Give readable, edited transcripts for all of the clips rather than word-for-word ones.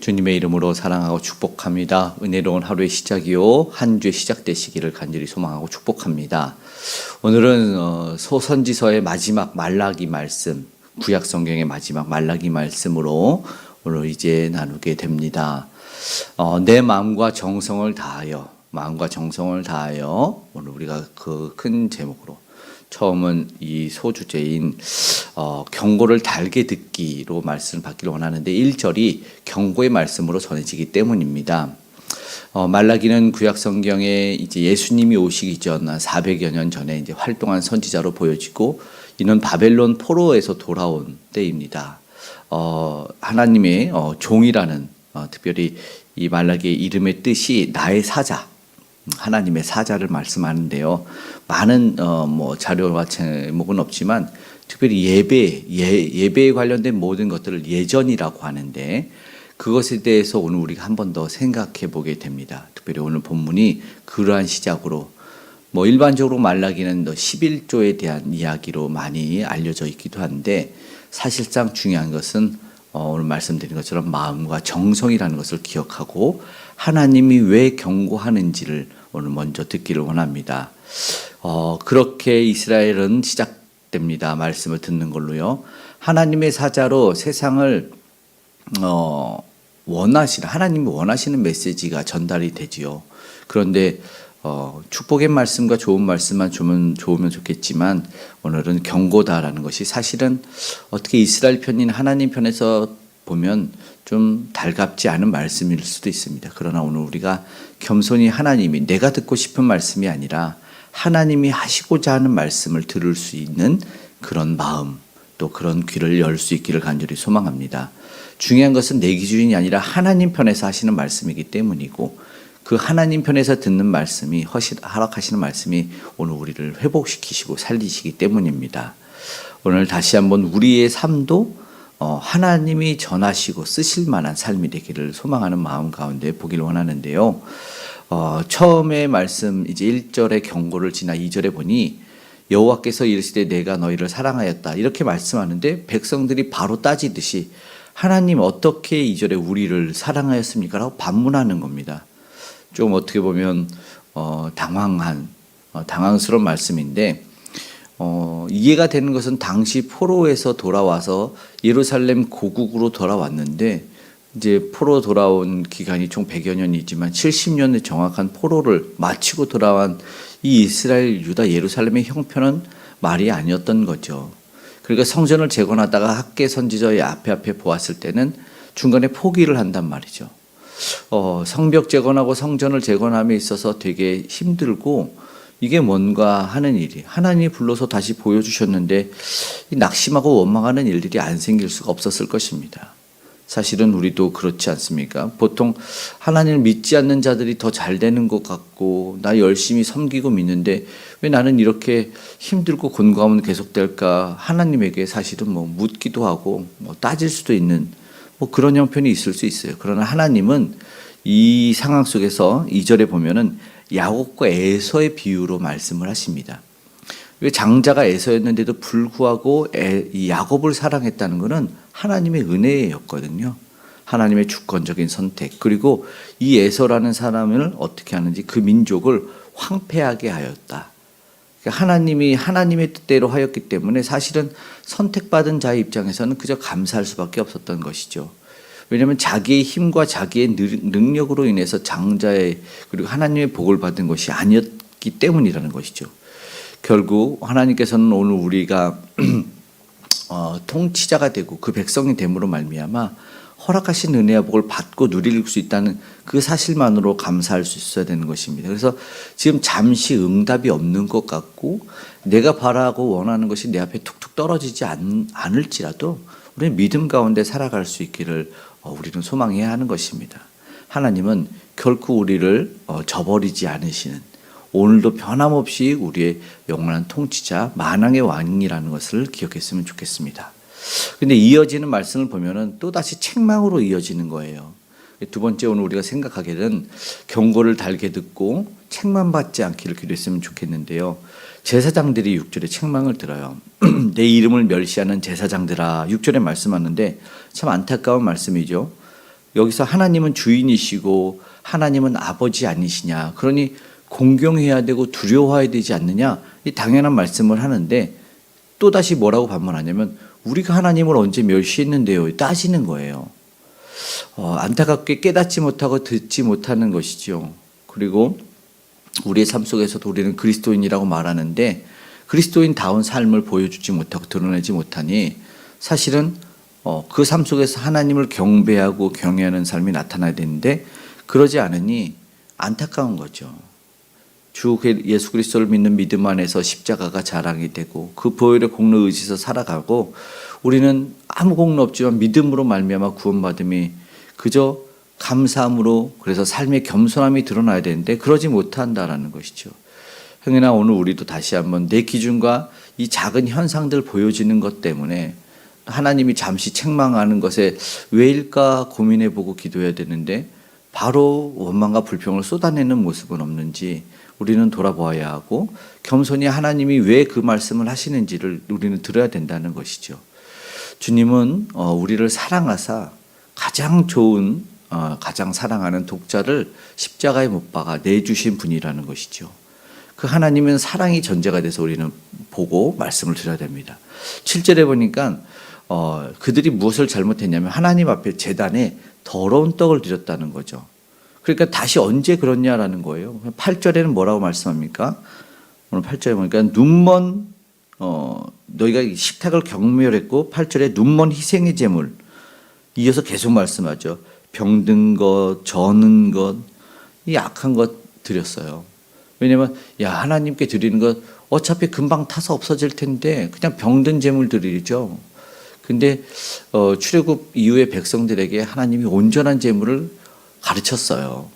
주님의 이름으로 사랑하고 축복합니다. 은혜로운 하루의 시작이요 한 주의 시작되시기를 간절히 소망하고 축복합니다. 오늘은 소선지서의 마지막 말라기 말씀, 구약 성경의 마지막 말라기 말씀으로 오늘 이제 나누게 됩니다. 내 마음과 정성을 다하여 오늘 우리가 그 큰 제목으로 처음은 이 소주제인 경고를 달게 듣기로 말씀을 받기를 원하는데 1절이 경고의 말씀으로 전해지기 때문입니다. 말라기는 구약 성경에 이제 예수님이 오시기 전 400여 년 전에 이제 활동한 선지자로 보여지고 이는 바벨론 포로에서 돌아온 때입니다. 하나님의 종이라는 특별히 이 말라기의 이름의 뜻이 나의 사자, 하나님의 사자를 말씀하는데요. 많은 자료와 제목은 없지만 특별히 예배에 관련된 모든 것들을 예전이라고 하는데 그것에 대해서 오늘 우리가 한 번 더 생각해 보게 됩니다. 특별히 오늘 본문이 그러한 시작으로 일반적으로 말라기는 11조에 대한 이야기로 많이 알려져 있기도 한데 사실상 중요한 것은 오늘 말씀드린 것처럼 마음과 정성이라는 것을 기억하고 하나님이 왜 경고하는지를 오늘 먼저 듣기를 원합니다. 그렇게 이스라엘은 시작됩니다. 말씀을 듣는 걸로요. 하나님의 사자로 세상을 하나님이 원하시는 메시지가 전달이 되지요. 그런데 축복의 말씀과 좋은 말씀만 좋으면 좋겠지만 오늘은 경고다라는 것이 사실은 어떻게 이스라엘 편인 하나님 편에서 보면 좀 달갑지 않은 말씀일 수도 있습니다. 그러나 오늘 우리가 겸손히 하나님이 내가 듣고 싶은 말씀이 아니라 하나님이 하시고자 하는 말씀을 들을 수 있는 그런 마음 또 그런 귀를 열 수 있기를 간절히 소망합니다. 중요한 것은 내 기준이 아니라 하나님 편에서 하시는 말씀이기 때문이고 그 하나님 편에서 듣는 말씀이 허락하시는 말씀이 오늘 우리를 회복시키시고 살리시기 때문입니다. 오늘 다시 한번 우리의 삶도 하나님이 전하시고 쓰실 만한 삶이 되기를 소망하는 마음 가운데 보기를 원하는데요. 처음에 말씀 이제 1절의 경고를 지나 2절에 보니 여호와께서 이르시되 내가 너희를 사랑하였다 이렇게 말씀하는데 백성들이 바로 따지듯이 하나님 어떻게 2절에 우리를 사랑하였습니까? 라고 반문하는 겁니다. 좀 어떻게 보면 당황스러운 말씀인데 이해가 되는 것은 당시 포로에서 돌아와서 예루살렘 고국으로 돌아왔는데 이제 포로 돌아온 기간이 총 100여 년이지만 70년의 정확한 포로를 마치고 돌아온 이 이스라엘 유다 예루살렘의 형편은 말이 아니었던 거죠. 그러니까 성전을 재건하다가 학개 선지자의 앞에 보았을 때는 중간에 포기를 한단 말이죠. 성벽 재건하고 성전을 재건함에 있어서 되게 힘들고 이게 뭔가 하는 일이 하나님이 불러서 다시 보여주셨는데 낙심하고 원망하는 일들이 안 생길 수가 없었을 것입니다. 사실은 우리도 그렇지 않습니까? 보통 하나님을 믿지 않는 자들이 더 잘 되는 것 같고 나 열심히 섬기고 믿는데 왜 나는 이렇게 힘들고 곤고함은 계속될까 하나님에게 사실은 묻기도 하고 따질 수도 있는 그런 형편이 있을 수 있어요. 그러나 하나님은 이 상황 속에서 2절에 보면은 야곱과 에서의 비유로 말씀을 하십니다. 왜 장자가 에서였는데도 불구하고 이 야곱을 사랑했다는 것은 하나님의 은혜였거든요. 하나님의 주권적인 선택 그리고 이 에서라는 사람을 어떻게 하는지 그 민족을 황폐하게 하였다. 그러니까 하나님이 하나님의 뜻대로 하였기 때문에 사실은 선택받은 자의 입장에서는 그저 감사할 수밖에 없었던 것이죠. 왜냐하면 자기의 힘과 자기의 능력으로 인해서 장자의 그리고 하나님의 복을 받은 것이 아니었기 때문이라는 것이죠. 결국 하나님께서는 오늘 우리가 통치자가 되고 그 백성이 됨으로 말미암아 허락하신 은혜와 복을 받고 누릴 수 있다는 그 사실만으로 감사할 수 있어야 되는 것입니다. 그래서 지금 잠시 응답이 없는 것 같고 내가 바라고 원하는 것이 내 앞에 툭툭 떨어지지 않을지라도 우리는 믿음 가운데 살아갈 수 있기를 우리는 소망해야 하는 것입니다. 하나님은 결코 우리를 저버리지 않으시는 오늘도 변함없이 우리의 영원한 통치자 만왕의 왕이라는 것을 기억했으면 좋겠습니다. 근데 이어지는 말씀을 보면은 또다시 책망으로 이어지는 거예요. 두 번째 오늘 우리가 생각하기는 경고를 달게 듣고 책망받지 않기를 기도했으면 좋겠는데요. 제사장들이 6절에 책망을 들어요. 내 이름을 멸시하는 제사장들아 6절에 말씀하는데 참 안타까운 말씀이죠. 여기서 하나님은 주인이시고 하나님은 아버지 아니시냐. 그러니 공경해야 되고 두려워해야 되지 않느냐. 이 당연한 말씀을 하는데 또다시 뭐라고 반문하냐면 우리가 하나님을 언제 멸시했는데요. 따지는 거예요. 안타깝게 깨닫지 못하고 듣지 못하는 것이죠. 그리고 우리의 삶 속에서도 우리는 그리스도인이라고 말하는데 그리스도인다운 삶을 보여주지 못하고 드러내지 못하니 사실은 그 삶 속에서 하나님을 경배하고 경외하는 삶이 나타나야 되는데 그러지 않으니 안타까운 거죠. 주 예수 그리스도를 믿는 믿음 안에서 십자가가 자랑이 되고 그 보혈의 공로 의지에서 살아가고 우리는 아무 공로 없지만 믿음으로 말미암아 구원받음이 그저 감사함으로 그래서 삶의 겸손함이 드러나야 되는데 그러지 못한다라는 것이죠. 형이나 오늘 우리도 다시 한번 내 기준과 이 작은 현상들 보여지는 것 때문에 하나님이 잠시 책망하는 것에 왜일까 고민해보고 기도해야 되는데 바로 원망과 불평을 쏟아내는 모습은 없는지 우리는 돌아보아야 하고 겸손히 하나님이 왜 그 말씀을 하시는지를 우리는 들어야 된다는 것이죠. 주님은 우리를 사랑하사 가장 좋은 가장 사랑하는 독자를 십자가에 못 박아 내주신 분이라는 것이죠. 그 하나님은 사랑이 전제가 돼서 우리는 보고 말씀을 드려야 됩니다. 7절에 보니까 그들이 무엇을 잘못했냐면 하나님 앞에 제단에 더러운 떡을 드렸다는 거죠. 그러니까 다시 언제 그렇냐라는 거예요. 8절에는 뭐라고 말씀합니까? 오늘 8절에 보니까 너희가 식탁을 경멸했고 8절에 눈먼 희생의 제물 이어서 계속 말씀하죠. 병든 것, 저는 것, 이 악한 것 드렸어요. 왜냐면 하나님께 드리는 것 어차피 금방 타서 없어질 텐데 그냥 병든 제물 드리죠. 근데 출애굽 이후에 백성들에게 하나님이 온전한 제물을 가르쳤어요.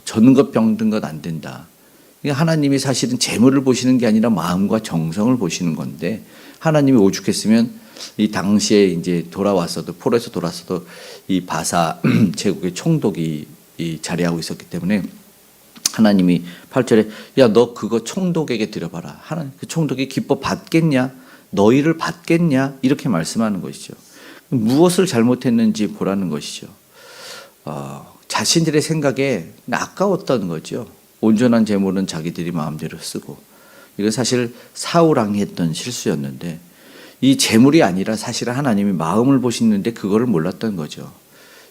젖는 것 병든 것 안 된다. 하나님이 사실은 제물을 보시는 게 아니라 마음과 정성을 보시는 건데 하나님이 오죽했으면 이 당시에 이제 돌아왔어도 포로에서 돌아왔어도 이 바사 제국의 총독이 이 자리하고 있었기 때문에 하나님이 8절에 너 그거 총독에게 드려봐라. 하나님 그 총독이 기뻐 받겠냐? 너희를 받겠냐? 이렇게 말씀하는 것이죠. 무엇을 잘못했는지 보라는 것이죠. 자신들의 생각에 아까웠던 거죠. 온전한 제물은 자기들이 마음대로 쓰고 이거 사실 사울왕이 했던 실수였는데 이 제물이 아니라 사실 하나님이 마음을 보시는데 그거를 몰랐던 거죠.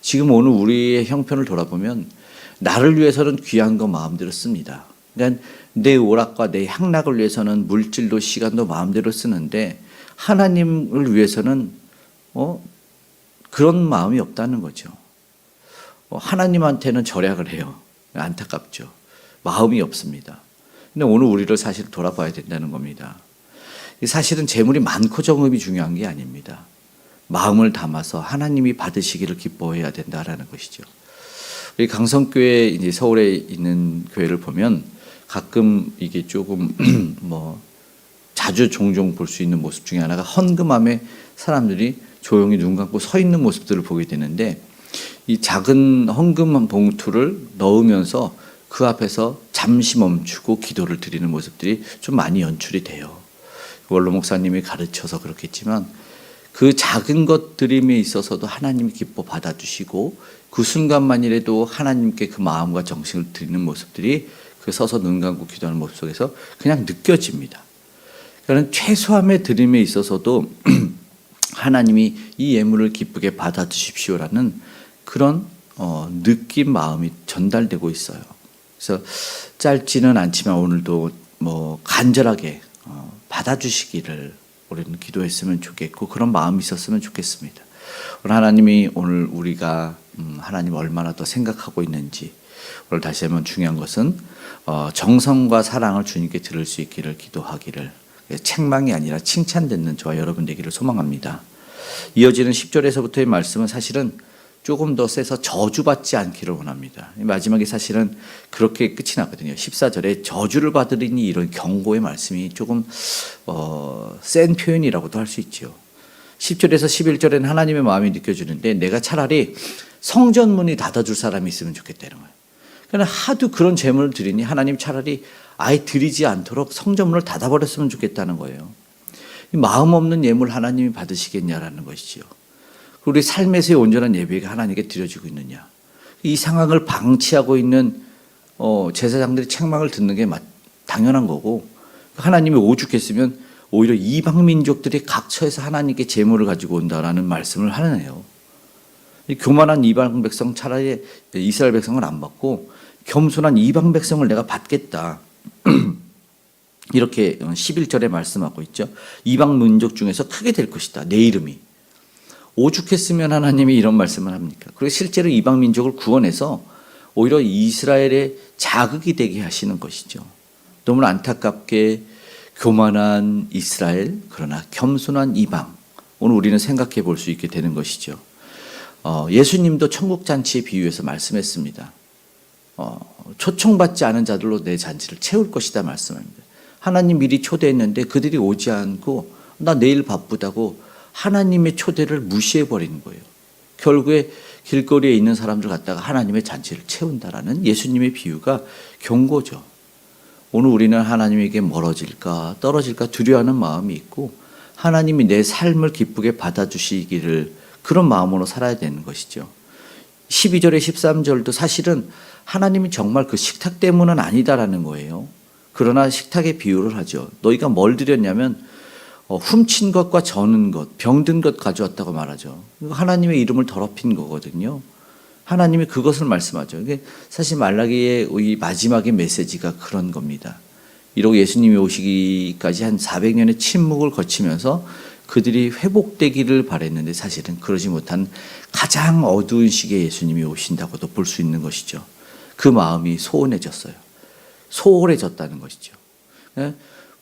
지금 오늘 우리의 형편을 돌아보면 나를 위해서는 귀한 거 마음대로 씁니다. 그러니까 내 오락과 내 향락을 위해서는 물질도 시간도 마음대로 쓰는데 하나님을 위해서는 그런 마음이 없다는 거죠. 하나님한테는 절약을 해요. 안타깝죠. 마음이 없습니다. 근데 오늘 우리를 사실 돌아봐야 된다는 겁니다. 사실은 재물이 많고 적음이 중요한 게 아닙니다. 마음을 담아서 하나님이 받으시기를 기뻐해야 된다라는 것이죠. 우리 강성교회 이제 서울에 있는 교회를 보면 가끔 이게 조금 자주 종종 볼 수 있는 모습 중에 하나가 헌금함에 사람들이 조용히 눈 감고 서 있는 모습들을 보게 되는데 이 작은 헌금 봉투를 넣으면서 그 앞에서 잠시 멈추고 기도를 드리는 모습들이 좀 많이 연출이 돼요. 원로 목사님이 가르쳐서 그렇겠지만 그 작은 것 드림에 있어서도 하나님이 기뻐 받아주시고 그 순간만이라도 하나님께 그 마음과 정신을 드리는 모습들이 그 서서 눈 감고 기도하는 모습 속에서 그냥 느껴집니다. 그러니까 최소함의 드림에 있어서도 하나님이 이 예물을 기쁘게 받아주십시오라는 그런 느낌 마음이 전달되고 있어요. 그래서 짧지는 않지만 오늘도 간절하게 받아주시기를 우리는 기도했으면 좋겠고 그런 마음이 있었으면 좋겠습니다. 오늘 하나님이 오늘 우리가 하나님 얼마나 더 생각하고 있는지 오늘 다시 한번 중요한 것은 정성과 사랑을 주님께 들을 수 있기를 기도하기를 책망이 아니라 칭찬듣는 저와 여러분 되기를 소망합니다. 이어지는 10절에서부터의 말씀은 사실은 조금 더 세서 저주받지 않기를 원합니다. 마지막에 사실은 그렇게 끝이 나거든요. 14절에 저주를 받으리니 이런 경고의 말씀이 조금 센 표현이라고도 할 수 있죠. 10절에서 11절에는 하나님의 마음이 느껴지는데 내가 차라리 성전문이 닫아줄 사람이 있으면 좋겠다는 거예요. 그러니까 하도 그런 제물을 드리니 하나님 차라리 아예 드리지 않도록 성전문을 닫아버렸으면 좋겠다는 거예요. 마음 없는 예물 하나님이 받으시겠냐라는 것이죠. 우리 삶에서의 온전한 예배가 하나님께 드려지고 있느냐. 이 상황을 방치하고 있는 제사장들이 책망을 듣는 게 당연한 거고, 하나님이 오죽했으면 오히려 이방 민족들이 각처에서 하나님께 제물을 가지고 온다라는 말씀을 하네요. 이 교만한 이방 백성 차라리 이스라엘 백성을 안 받고 겸손한 이방 백성을 내가 받겠다. 이렇게 11절에 말씀하고 있죠. 이방 민족 중에서 크게 될 것이다. 내 이름이. 오죽했으면 하나님이 이런 말씀을 합니까? 그리고 실제로 이방 민족을 구원해서 오히려 이스라엘의 자극이 되게 하시는 것이죠. 너무나 안타깝게 교만한 이스라엘, 그러나 겸손한 이방. 오늘 우리는 생각해 볼 수 있게 되는 것이죠. 예수님도 천국잔치에 비유해서 말씀했습니다. 초청받지 않은 자들로 내 잔치를 채울 것이다 말씀합니다. 하나님 미리 초대했는데 그들이 오지 않고 나 내일 바쁘다고 하나님의 초대를 무시해버리는 거예요. 결국에 길거리에 있는 사람들 갖다가 하나님의 잔치를 채운다라는 예수님의 비유가 경고죠. 오늘 우리는 하나님에게 멀어질까 떨어질까 두려워하는 마음이 있고 하나님이 내 삶을 기쁘게 받아주시기를 그런 마음으로 살아야 되는 것이죠. 12절에 13절도 사실은 하나님이 정말 그 식탁 때문은 아니다라는 거예요. 그러나 식탁에 비유를 하죠. 너희가 뭘 드렸냐면 훔친 것과 저는 것, 병든 것 가져왔다고 말하죠. 하나님의 이름을 더럽힌 거거든요. 하나님이 그것을 말씀하죠. 이게 사실 말라기의 이 마지막의 메시지가 그런 겁니다. 이러고 예수님이 오시기까지 한 400년의 침묵을 거치면서 그들이 회복되기를 바랬는데 사실은 그러지 못한 가장 어두운 시기에 예수님이 오신다고도 볼 수 있는 것이죠. 그 마음이 소원해졌어요. 소홀해졌다는 것이죠.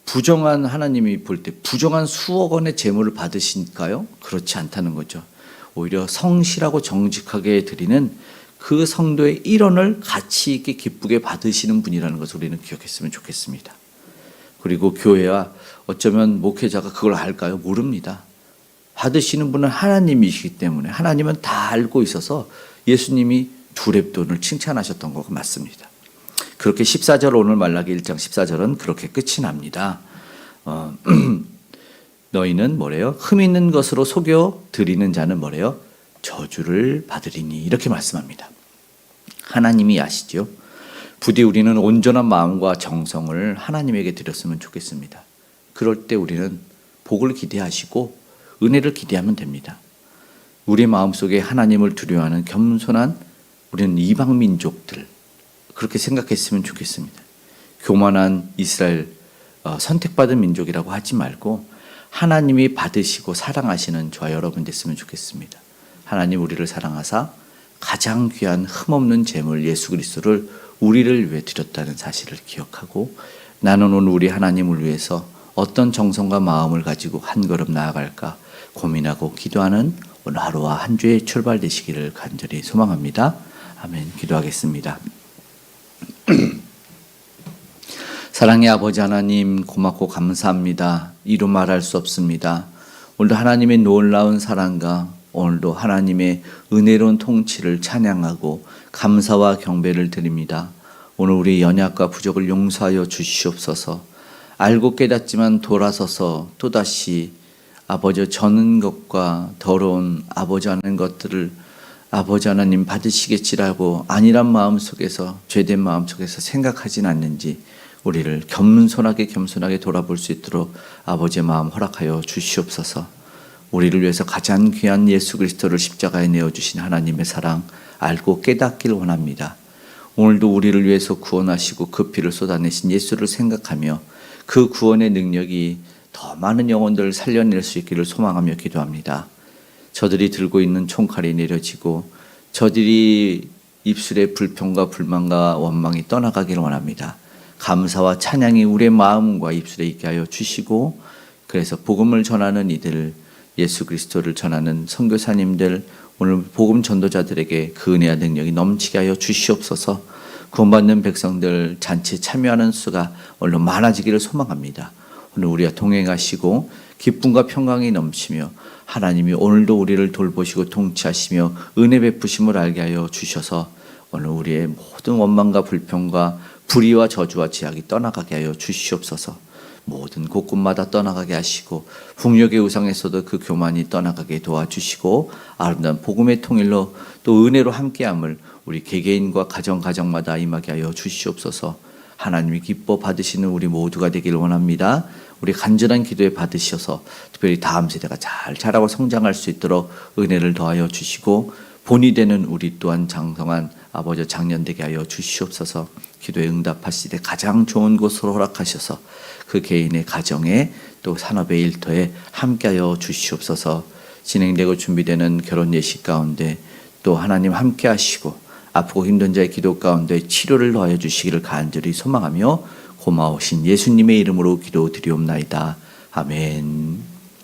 부정한 하나님이 볼 때 부정한 수억 원의 재물을 받으실까요? 그렇지 않다는 거죠. 오히려 성실하고 정직하게 드리는 그 성도의 일원을 가치 있게 기쁘게 받으시는 분이라는 것을 우리는 기억했으면 좋겠습니다. 그리고 교회와 어쩌면 목회자가 그걸 알까요? 모릅니다. 받으시는 분은 하나님이시기 때문에 하나님은 다 알고 있어서 예수님이 두 렙돈을 칭찬하셨던 거가 맞습니다. 그렇게 14절 오늘 말라기 1장 14절은 그렇게 끝이 납니다. 너희는 뭐래요? 흠 있는 것으로 속여 드리는 자는 뭐래요? 저주를 받으리니 이렇게 말씀합니다. 하나님이 아시죠? 부디 우리는 온전한 마음과 정성을 하나님에게 드렸으면 좋겠습니다. 그럴 때 우리는 복을 기대하시고 은혜를 기대하면 됩니다. 우리 마음속에 하나님을 두려워하는 겸손한 우리는 이방 민족들 그렇게 생각했으면 좋겠습니다. 교만한 이스라엘 선택받은 민족이라고 하지 말고 하나님이 받으시고 사랑하시는 저와 여러분 됐으면 좋겠습니다. 하나님 우리를 사랑하사 가장 귀한 흠없는 제물 예수 그리스도를 우리를 위해 드렸다는 사실을 기억하고 나는 오늘 우리 하나님을 위해서 어떤 정성과 마음을 가지고 한 걸음 나아갈까 고민하고 기도하는 오늘 하루와 한 주의 출발 되시기를 간절히 소망합니다. 아멘. 기도하겠습니다. 사랑의 아버지 하나님 고맙고 감사합니다. 이루 말할 수 없습니다. 오늘도 하나님의 놀라운 사랑과 오늘도 하나님의 은혜로운 통치를 찬양하고 감사와 경배를 드립니다. 오늘 우리 연약과 부족을 용서하여 주시옵소서. 알고 깨닫지만 돌아서서 또다시 아버지 저는 것과 더러운 아버지 하는 것들을 아버지 하나님 받으시겠지라고 아니란 마음 속에서 죄된 마음 속에서 생각하진 않는지 우리를 겸손하게 돌아볼 수 있도록 아버지의 마음 허락하여 주시옵소서. 우리를 위해서 가장 귀한 예수 그리스도를 십자가에 내어주신 하나님의 사랑 알고 깨닫기를 원합니다. 오늘도 우리를 위해서 구원하시고 그 피를 쏟아내신 예수를 생각하며 그 구원의 능력이 더 많은 영혼들을 살려낼 수 있기를 소망하며 기도합니다. 저들이 들고 있는 총칼이 내려지고 저들이 입술의 불평과 불만과 원망이 떠나가기를 원합니다. 감사와 찬양이 우리의 마음과 입술에 있게 하여 주시고 그래서 복음을 전하는 이들 예수 그리스도를 전하는 선교사님들 오늘 복음 전도자들에게 그 은혜와 능력이 넘치게 하여 주시옵소서. 구원받는 백성들 잔치에 참여하는 수가 오늘 많아지기를 소망합니다. 오늘 우리와 동행하시고 기쁨과 평강이 넘치며 하나님이 오늘도 우리를 돌보시고 통치하시며 은혜 베푸심을 알게 하여 주셔서 오늘 우리의 모든 원망과 불평과 불의와 저주와 제약이 떠나가게 하여 주시옵소서. 모든 곳곳마다 떠나가게 하시고 북녘의 우상에서도 그 교만이 떠나가게 도와주시고 아름다운 복음의 통일로 또 은혜로 함께함을 우리 개개인과 가정마다 임하게 하여 주시옵소서. 하나님이 기뻐 받으시는 우리 모두가 되기를 원합니다. 우리 간절한 기도에 받으셔서 특별히 다음 세대가 잘 자라고 성장할 수 있도록 은혜를 더하여 주시고 본이 되는 우리 또한 장성한 아버지 장년되게 하여 주시옵소서. 기도에 응답하시되 가장 좋은 곳으로 허락하셔서 그 개인의 가정에 또 산업의 일터에 함께하여 주시옵소서. 진행되고 준비되는 결혼 예식 가운데 또 하나님 함께 하시고 아프고 힘든 자의 기도 가운데 치료를 더하여 주시기를 간절히 소망하며 고마우신 예수님의 이름으로 기도드리옵나이다. 아멘.